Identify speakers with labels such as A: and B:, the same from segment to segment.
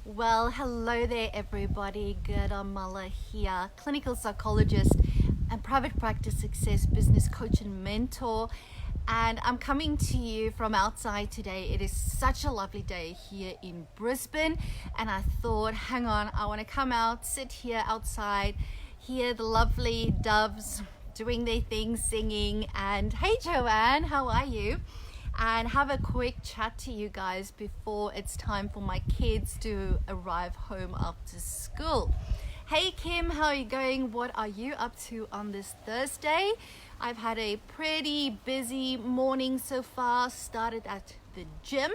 A: Well, hello there, everybody. Gerda Muller here, clinical psychologist and private practice success business coach and mentor. And I'm coming to you from outside today. It is such a lovely day here in Brisbane. And I thought, hang on, I want to come out, sit here outside, hear the lovely doves doing their thing, singing. And hey, Joanne, how are you? And have a quick chat to you guys before it's time for my kids to arrive home after school. Hey Kim, how are you going? What are you up to on this Thursday? I've had a pretty busy morning so far. Started at the gym,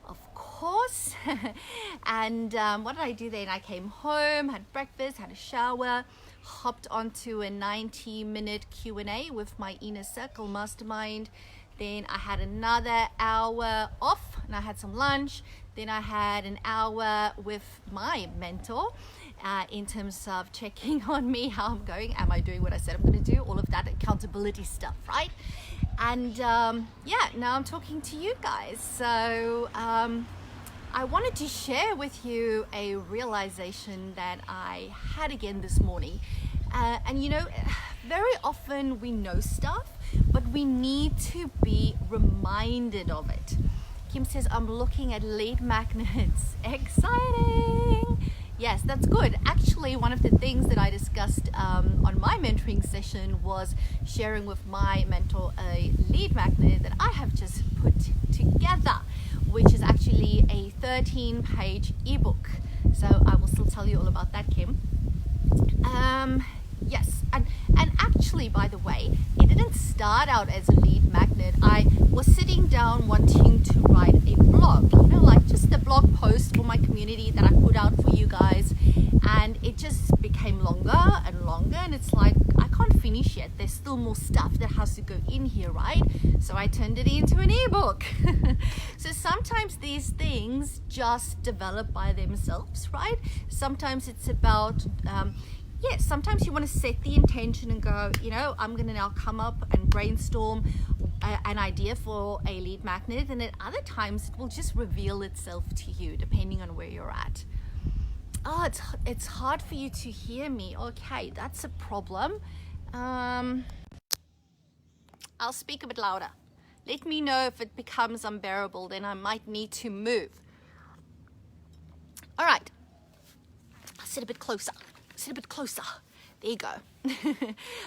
A: of course. And what did I do then? I came home, had breakfast, had a shower, hopped onto a 90-minute Q&A with my Inner Circle Mastermind. Then I had another hour off and I had some lunch. Then I had an hour with my mentor in terms of checking on me, how I'm going. Am I doing what I said I'm going to do? All of that accountability stuff, right? And now I'm talking to you guys. So I wanted to share with you a realization that I had again this morning. And you know, very often we know stuff, but we need to be reminded of it. Kim says, I'm looking at lead magnets. Exciting. Yes, that's good. Actually, one of the things that I discussed on my mentoring session was sharing with my mentor a lead magnet that I have just put together, which is actually a 13-page ebook. So I will still tell you all about that, Kim. Yes, and actually, by the way, it didn't start out as a lead magnet. I was sitting down wanting to write a blog, like just a blog post for my community that I put out for you guys, and it just became longer and longer, and it's like, I can't finish yet. There's still more stuff that has to go in here, right? So I turned it into an ebook. So sometimes these things just develop by themselves, right? Sometimes it's about sometimes you want to set the intention and go, I'm going to now come up and brainstorm an idea for a lead magnet, and at other times it will just reveal itself to you depending on where you're at. Oh, it's hard for you to hear me. Okay, that's a problem. I'll speak a bit louder. Let me know if it becomes unbearable, then I might need to move. All right, I'll sit a bit closer. Sit a bit closer. There you go.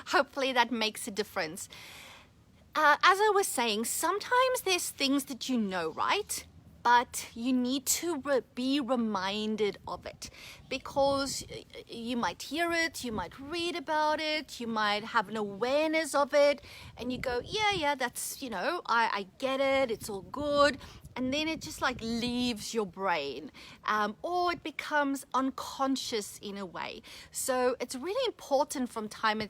A: Hopefully that makes a difference. As I was saying, sometimes there's things that you know, right? But you need to be reminded of it, because you might hear it, you might read about it, you might have an awareness of it, and you go, yeah, that's, I get it, it's all good. And then it just like leaves your brain, or it becomes unconscious in a way. So it's really important from time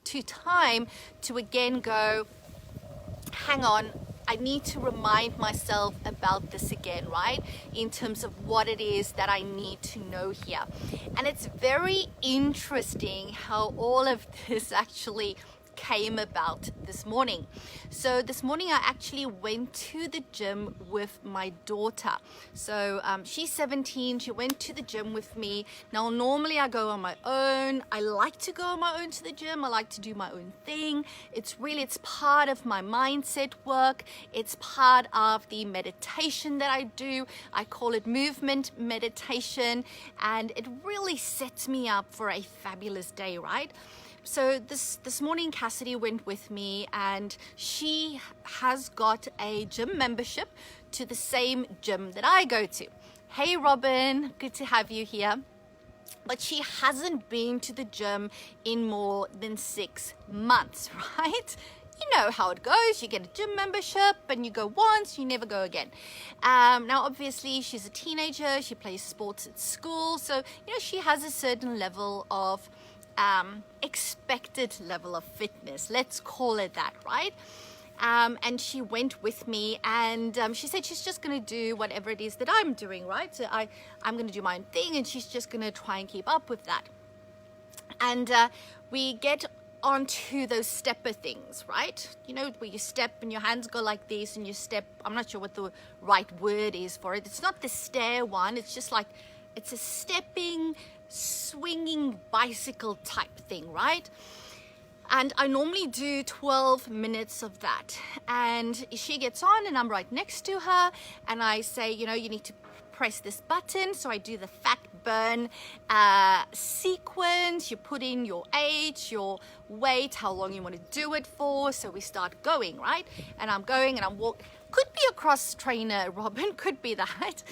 A: to time to again go, hang on, I need to remind myself about this again, right? In terms of what it is that I need to know here. And it's very interesting how all of this actually came about this morning. So this morning I actually went to the gym with my daughter. So she's 17. She went to the gym with me. Now normally I go on my own. I like to go on my own to the gym. I like to do my own thing. It's part of my mindset work. It's part of the meditation that I do. I call it movement meditation, and it really sets me up for a fabulous day, right? So this morning Cassidy went with me, and she has got a gym membership to the same gym that I go to. Hey Robin, good to have you here. But she hasn't been to the gym in more than 6 months, right? You know how it goes. You get a gym membership and you go once, you never go again. Now, obviously, she's a teenager. She plays sports at school. So, she has a certain level of expected level of fitness. Let's call it that, right? And she went with me, and she said she's just going to do whatever it is that I'm doing, right? So I'm going to do my own thing, and she's just going to try and keep up with that. And we get onto those stepper things, right? Where you step and your hands go like this and you step. I'm not sure what the right word is for it. It's not the stair one. It's just like It's a stepping, swinging bicycle type thing, right? And I normally do 12 minutes of that. And she gets on and I'm right next to her and I say, you need to press this button. So I do the fat burn sequence. You put in your age, your weight, how long you want to do it for. So we start going, right? And I'm going and I'm walking. Could be a cross trainer, Robin, could be that.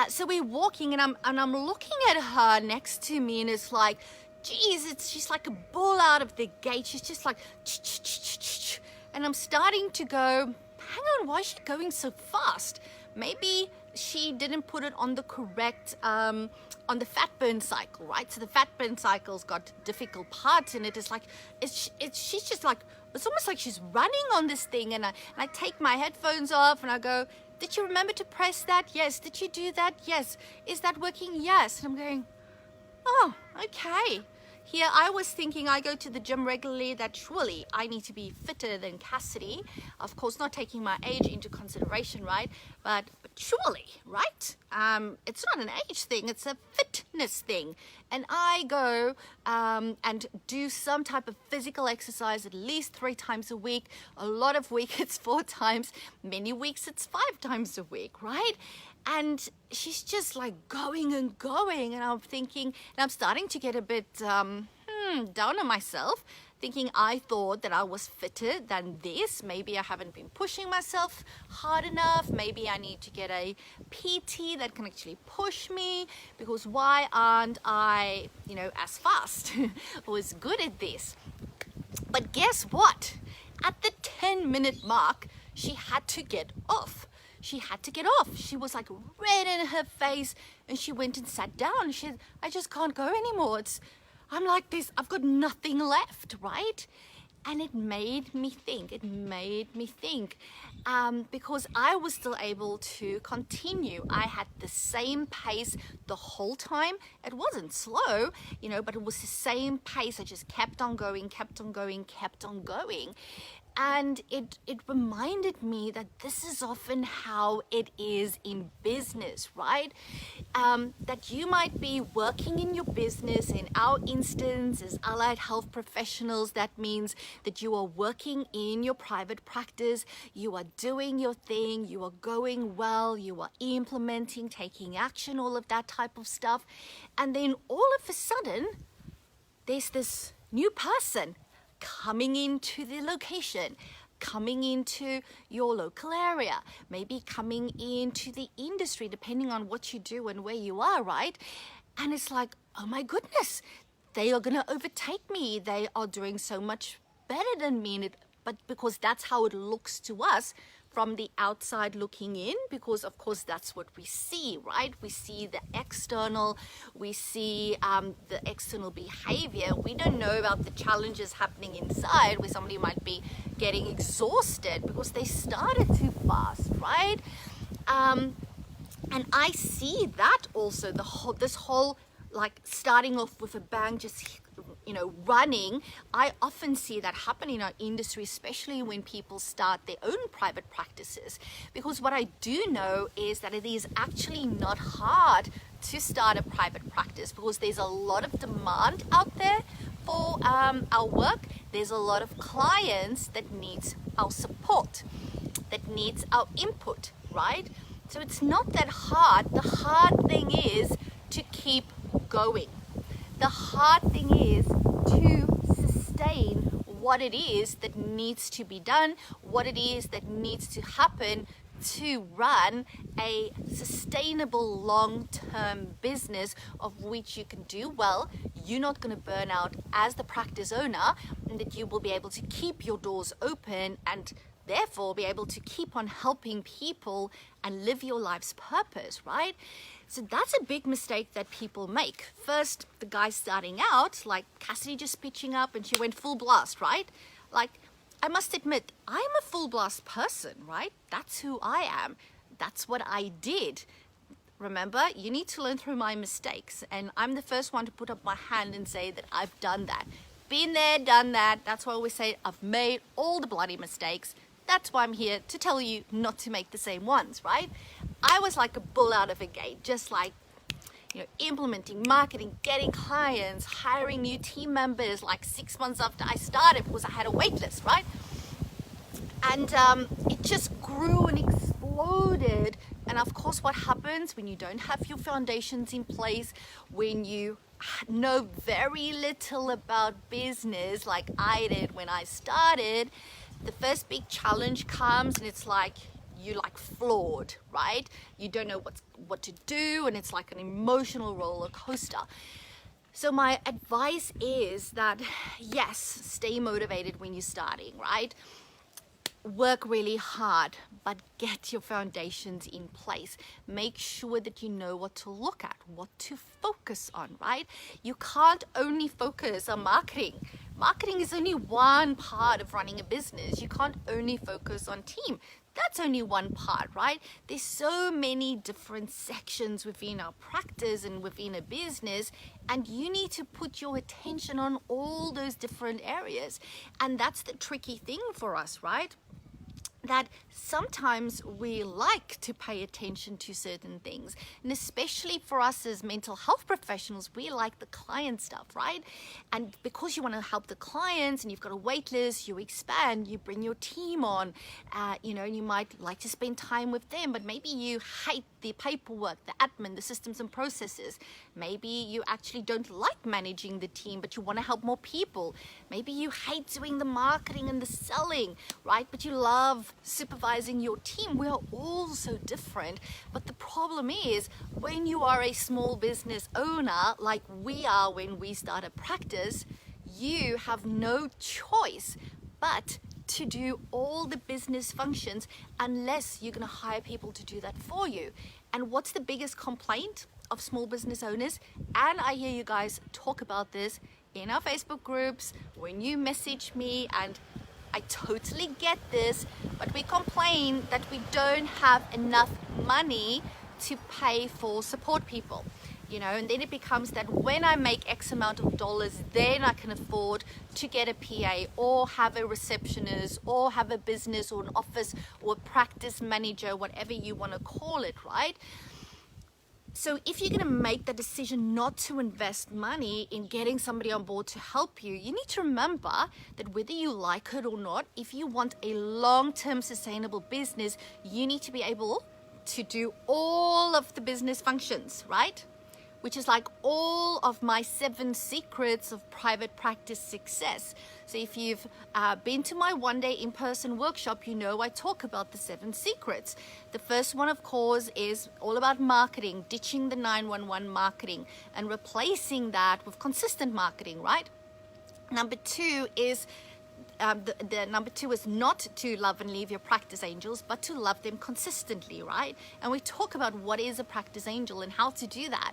A: So we're walking and I'm looking at her next to me and it's like, geez, she's like a bull out of the gate. She's just like, and I'm starting to go, hang on, why is she going so fast? Maybe she didn't put it on the correct, on the fat burn cycle, right? So the fat burn cycle's got difficult parts in it. It's like, she's just like, it's almost like she's running on this thing. And I take my headphones off and I go, did you remember to press that? Yes. Did you do that? Yes. Is that working? Yes. And I'm going, oh, okay. Here I was thinking I go to the gym regularly, that surely I need to be fitter than Cassidy. Of course, not taking my age into consideration, right? But surely, right? It's not an age thing, it's a fitness thing. And I go and do some type of physical exercise at least 3 times a week. A lot of weeks it's 4 times, many weeks it's 5 times a week, right? And she's just like going and going. And I'm thinking, and I'm starting to get a bit down on myself, thinking I thought that I was fitter than this. Maybe I haven't been pushing myself hard enough. Maybe I need to get a PT that can actually push me, because why aren't I, as fast or as good at this? But guess what? At the 10-minute mark, she had to get off. She had to get off. She was like red in her face and she went and sat down. She said, I just can't go anymore. I'm like this, I've got nothing left, right? And it made me think, because I was still able to continue. I had the same pace the whole time. It wasn't slow, but it was the same pace. I just kept on going. And it reminded me that this is often how it is in business, right? That you might be working in your business. In our instance, as allied health professionals, that means that you are working in your private practice, you are doing your thing, you are going well, you are implementing, taking action, all of that type of stuff. And then all of a sudden, there's this new person coming into the location, coming into your local area, maybe coming into the industry, depending on what you do and where you are, right? And it's like, oh my goodness, they are going to overtake me. They are doing so much better than me. But because that's how it looks to us from the outside looking in, because of course that's what we see, right? We see the external, we see the external behavior. We don't know about the challenges happening inside, where somebody might be getting exhausted because they started too fast, right? And I see that also, this whole like starting off with a bang, just running. I often see that happen in our industry, especially when people start their own private practices. Because what I do know is that it is actually not hard to start a private practice, because there's a lot of demand out there for our work. There's a lot of clients that needs our support, that needs our input, right? So it's not that hard. The hard thing is to keep going. The hard thing is to sustain what it is that needs to be done, what it is that needs to happen to run a sustainable long-term business of which you can do well. You're not going to burn out as the practice owner, and that you will be able to keep your doors open and therefore be able to keep on helping people and live your life's purpose, right? So that's a big mistake that people make. First, the guy starting out, like Cassidy just pitching up and she went full blast, right? Like, I must admit, I'm a full blast person, right? That's who I am. That's what I did. Remember, you need to learn through my mistakes. And I'm the first one to put up my hand and say that I've done that. Been there, done that. That's why I always say I've made all the bloody mistakes. That's why I'm here to tell you not to make the same ones, right? I was like a bull out of a gate, just like, implementing, marketing, getting clients, hiring new team members like 6 months after I started because I had a wait list, right? And it just grew and exploded. And of course, what happens when you don't have your foundations in place, when you know very little about business like I did when I started, the first big challenge comes and it's like you're like floored, right? You don't know what to do, and it's like an emotional roller coaster. So my advice is that yes, stay motivated when you're starting, right? Work really hard, but get your foundations in place. Make sure that you know what to look at, what to focus on, right? You can't only focus on marketing. Marketing is only one part of running a business. You can't only focus on team. That's only one part, right? There's so many different sections within our practice and within a business, and you need to put your attention on all those different areas. And that's the tricky thing for us, right? That sometimes we like to pay attention to certain things, and especially for us as mental health professionals, we like the client stuff, right? And because you want to help the clients and you've got a wait list, you expand, you bring your team on, you might like to spend time with them, but maybe you hate the paperwork, the admin, the systems and processes. Maybe you actually don't like managing the team, but you want to help more people. Maybe you hate doing the marketing and the selling, right? But you love supervising your team. We are all so different. But the problem is when you are a small business owner, like we are when we start a practice, you have no choice but to do all the business functions unless you're going to hire people to do that for you. And what's the biggest complaint of small business owners? And I hear you guys talk about this in our Facebook groups, when you message me, and I totally get this, but we complain that we don't have enough money to pay for support people. And then it becomes that when I make X amount of dollars, then I can afford to get a PA or have a receptionist or have a business or an office or a practice manager, whatever you want to call it, right? So if you're going to make the decision not to invest money in getting somebody on board to help you, you need to remember that whether you like it or not, if you want a long-term sustainable business, you need to be able to do all of the business functions, right? Which is like all of my 7 secrets of private practice success. So if you've been to my one-day in-person workshop, I talk about the 7 secrets. The first one, of course, is all about marketing, ditching the 911 marketing and replacing that with consistent marketing, right? Number 2 is the number 2 is not to love and leave your practice angels, but to love them consistently, right? And we talk about what is a practice angel and how to do that.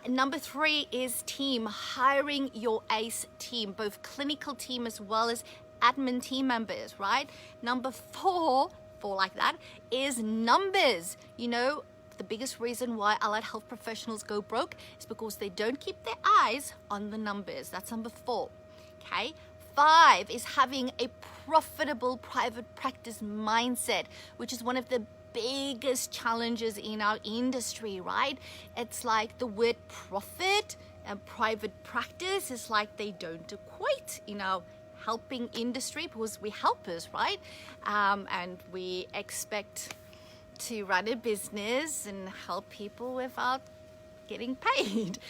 A: Number 3 is team, hiring your ACE team, both clinical team as well as admin team members, right? Number 4 like that, is numbers. The biggest reason why allied health professionals go broke is because they don't keep their eyes on the numbers. That's number 4, okay? 5 is having a profitable private practice mindset, which is one of the biggest challenges in our industry, right? It's like the word profit and private practice is like they don't equate in our helping industry, because we're helpers, right? And we expect to run a business and help people without getting paid.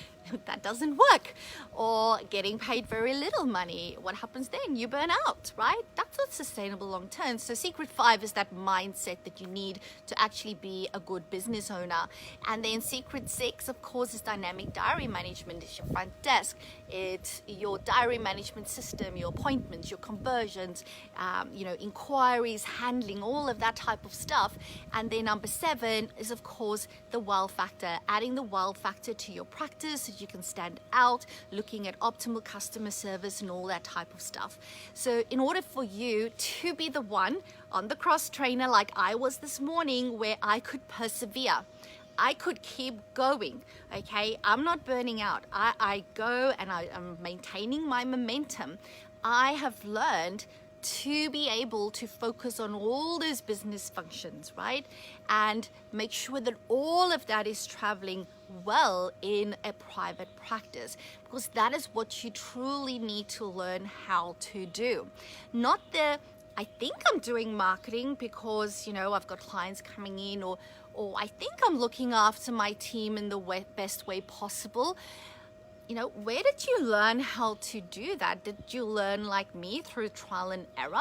A: That doesn't work. Or getting paid very little money. What happens then? You burn out, right? That's not sustainable long term. So secret 5 is that mindset that you need to actually be a good business owner. And then secret 6, of course, is dynamic diary management. It's your front desk. It's your diary management system, your appointments, your conversions, inquiries, handling, all of that type of stuff. And then number 7 is, of course, the wow factor. Adding the wow factor to your practice so you can stand out, looking at optimal customer service and all that type of stuff. So in order for you to be the one on the cross trainer like I was this morning, where I could persevere, I could keep going, okay? I'm not burning out. I go and I am maintaining my momentum. I have learned to be able to focus on all those business functions, right? And make sure that all of that is traveling well in a private practice, because that is what you truly need to learn how to do. Not the, I think I'm doing marketing because, you know, I've got clients coming in, or I think I'm looking after my team in the best way possible. You know, where did you learn how to do that? Did you learn like me through trial and error?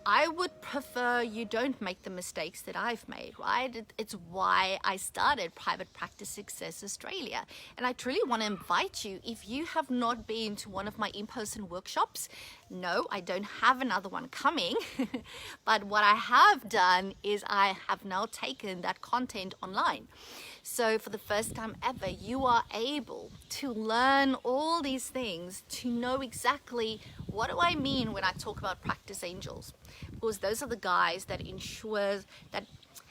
A: I would prefer you don't make the mistakes that I've made, right? It's why I started Private Practice Success Australia. And I truly want to invite you, if you have not been to one of my in-person workshops, no, I don't have another one coming. But what I have done is I have now taken that content online. So for the first time ever, you are able to learn all these things, to know exactly what do I mean when I talk about practice angels. Because those are the guys that ensure that,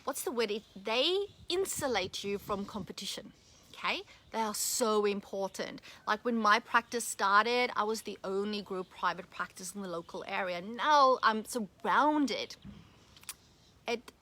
A: what's the word? They insulate you from competition. Okay? They are so important. Like when my practice started, I was the only group private practice in the local area. Now I'm surrounded. It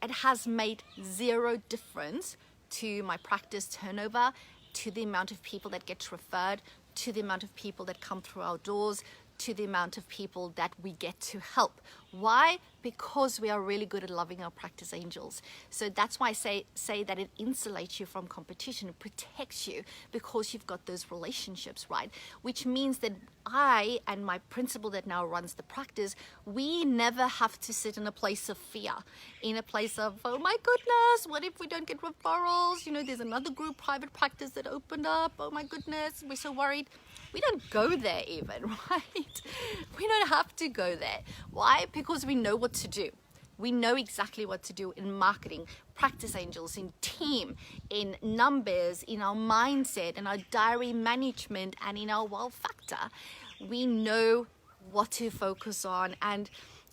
A: has made zero difference to my practice turnover, to the amount of people that get referred, to the amount of people that come through our doors, to the amount of people that we get to help. Why? Because we are really good at loving our practice angels. So that's why I say that it insulates you from competition. It protects you because you've got those relationships, right? Which means that I and my principal that now runs the practice, we never have to sit in a place of fear, in a place of, oh my goodness, what if we don't get referrals? You know, there's another group private practice that opened up. Oh my goodness, we're so worried. We don't go there even, right? We don't have to go there. Why? Because we know what to do. We know exactly what to do in marketing, practice angels, in team, in numbers, in our mindset, in our diary management, and in our wow factor. We know what to focus on, and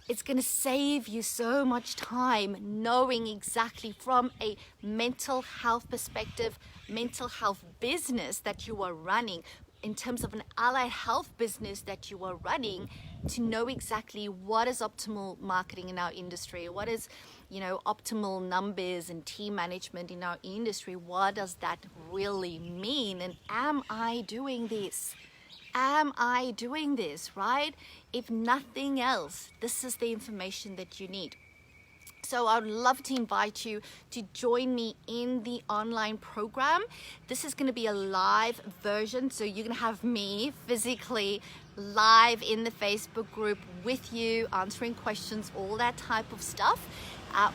A: it's going to save you so much time knowing exactly from a mental health perspective, mental health business that you are running, in terms of an allied health business that you are running, to know exactly what is optimal marketing in our industry, what is, you know, optimal numbers and team management in our industry. What does that really mean? And am I doing this? Am I doing this, right? If nothing else, this is the information that you need. So I would love to invite you to join me in the online program. This is going to be a live version, so you're going to have me physically live in the Facebook group with you, answering questions, all that type of stuff.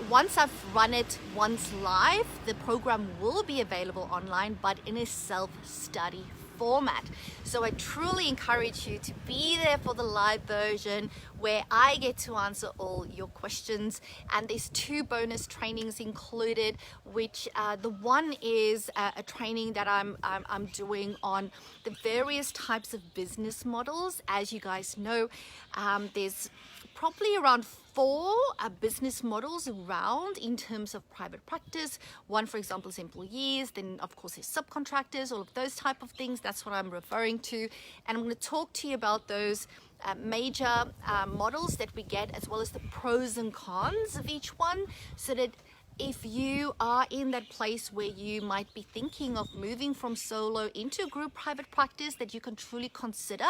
A: Once I've run it once live, the program will be available online, but in a self-study format. So I truly encourage you to be there for the live version where I get to answer all your questions. And there's 2 bonus trainings included, which the one is a training that I'm doing on the various types of business models. As you guys know, there's probably around 4 business models around in terms of private practice. One, for example, is employees. Then, of course, there's subcontractors, all of those type of things. That's what I'm referring to. And I'm going to talk to you about those major models that we get, as well as the pros and cons of each one, so that if you are in that place where you might be thinking of moving from solo into group private practice, that you can truly consider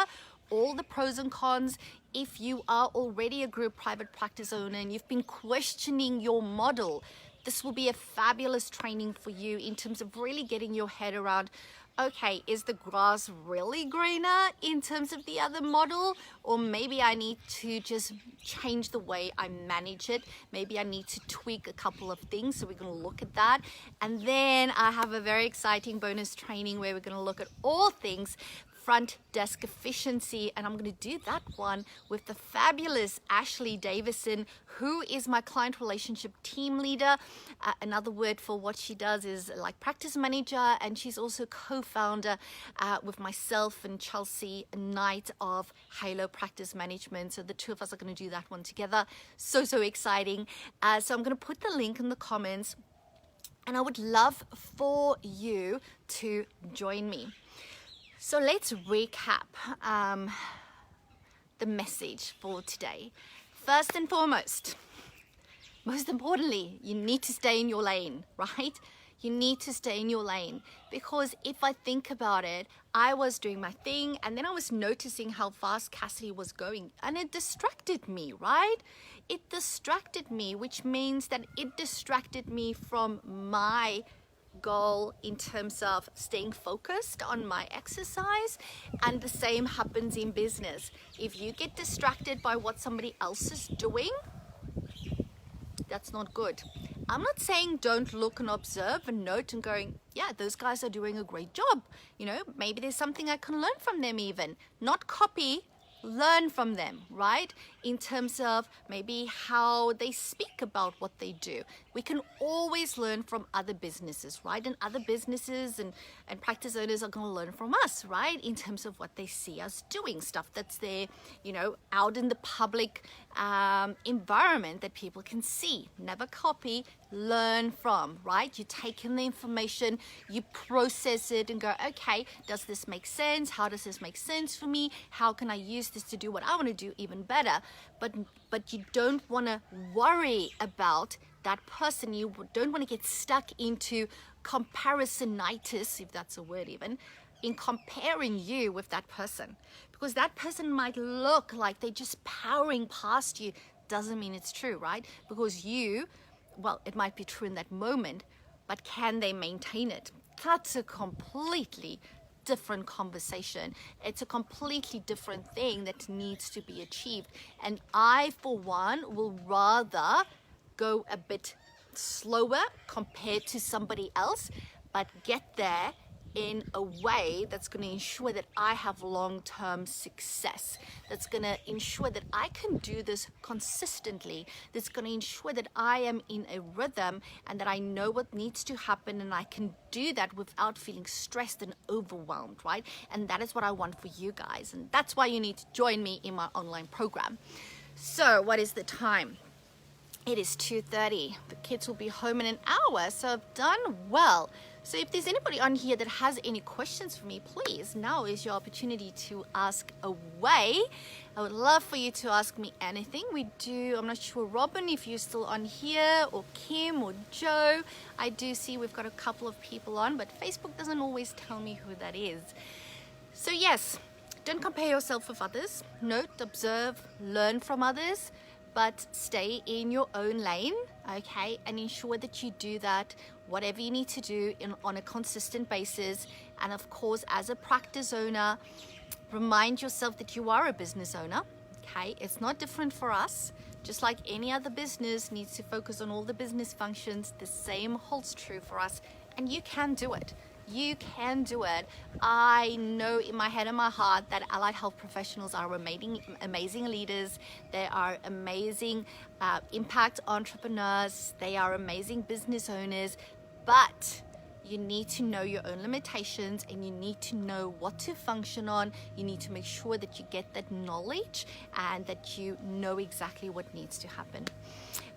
A: all the pros and cons. If you are already a group private practice owner and you've been questioning your model, this will be a fabulous training for you in terms of really getting your head around, okay, is the grass really greener in terms of the other model? Or maybe I need to just change the way I manage it. Maybe I need to tweak a couple of things. So we're going to look at that. And then I have a very exciting bonus training where we're going to look at all things front desk efficiency, and I'm going to do that one with the fabulous Ashley Davison, who is my client relationship team leader. Another word for what she does is like practice manager, and she's also co-founder with myself and Chelsea Knight of Halo Practice Management. So the 2 of us are going to do that one together. So exciting. So I'm going to put the link in the comments, and I would love for you to join me. So let's recap the message for today. First and foremost, most importantly, you need to stay in your lane, right? You need to stay in your lane, because if I think about it, I was doing my thing and then I was noticing how fast Cassidy was going, and it distracted me, right? It distracted me, which means that it distracted me from my goal in terms of staying focused on my exercise. And the same happens in business. If you get distracted by what somebody else is doing, that's not good. I'm not saying don't look and observe and note and going, yeah, those guys are doing a great job. You know, maybe there's something I can learn from them even. Not copy, learn from them, right? In terms of maybe how they speak about what they do. We can always learn from other businesses, right? And other businesses and practice owners are going to learn from us, right? In terms of what they see us doing, stuff that's there, you know, out in the public environment that people can see. Never copy, learn from, right? You take in the information, you process it and go, okay, does this make sense? How does this make sense for me? How can I use this to do what I want to do even better? But you don't want to worry about that person. You don't want to get stuck into comparisonitis, if that's a word even, in comparing you with that person, because that person might look like they're just powering past you. Doesn't mean it's true, right? Because you, well, it might be true in that moment, but can they maintain it? That's a completely different conversation. It's a completely different thing that needs to be achieved. And I, for one, will rather go a bit slower compared to somebody else, but get there in a way that's going to ensure that I have long-term success, that's going to ensure that I can do this consistently, that's going to ensure that I am in a rhythm and that I know what needs to happen, and I can do that without feeling stressed and overwhelmed, right? And that is what I want for you guys, and that's why you need to join me in my online program. So what is the time? It is 2:30. The kids will be home in an hour, so I've done well. So if there's anybody on here that has any questions for me, please, now is your opportunity to ask away. I would love for you to ask me anything. We do, I'm not sure, Robin, if you're still on here, or Kim, or Joe. I do see we've got a couple of people on, but Facebook doesn't always tell me who that is. So yes, don't compare yourself with others. Note, observe, learn from others, but stay in your own lane, okay? And ensure that you do that, whatever you need to do on a consistent basis. And of course, as a practice owner, remind yourself that you are a business owner, okay? It's not different for us. Just like any other business needs to focus on all the business functions, the same holds true for us, and you can do it. You can do it. I know in my head and my heart that allied health professionals are amazing leaders. They are amazing impact entrepreneurs. They are amazing business owners. But you need to know your own limitations, and you need to know what to function on. You need to make sure that you get that knowledge and that you know exactly what needs to happen.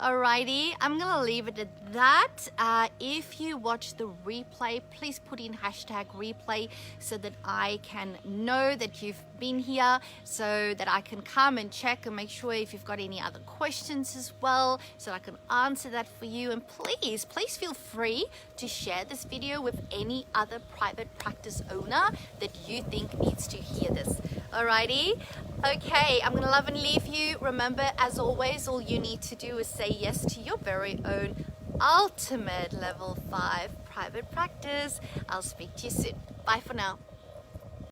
A: Alrighty, I'm gonna leave it at that. If you watch the replay, please put in #replay so that I can know that you've been here, so that I can come and check and make sure if you've got any other questions as well, so I can answer that for you. And please feel free to share this video with any other private practice owner that you think needs to hear this. Alrighty, okay, I'm gonna love and leave you. Remember, as always, all you need to do is say yes to your very own ultimate level 5 private practice. I'll speak to you soon. Bye for now.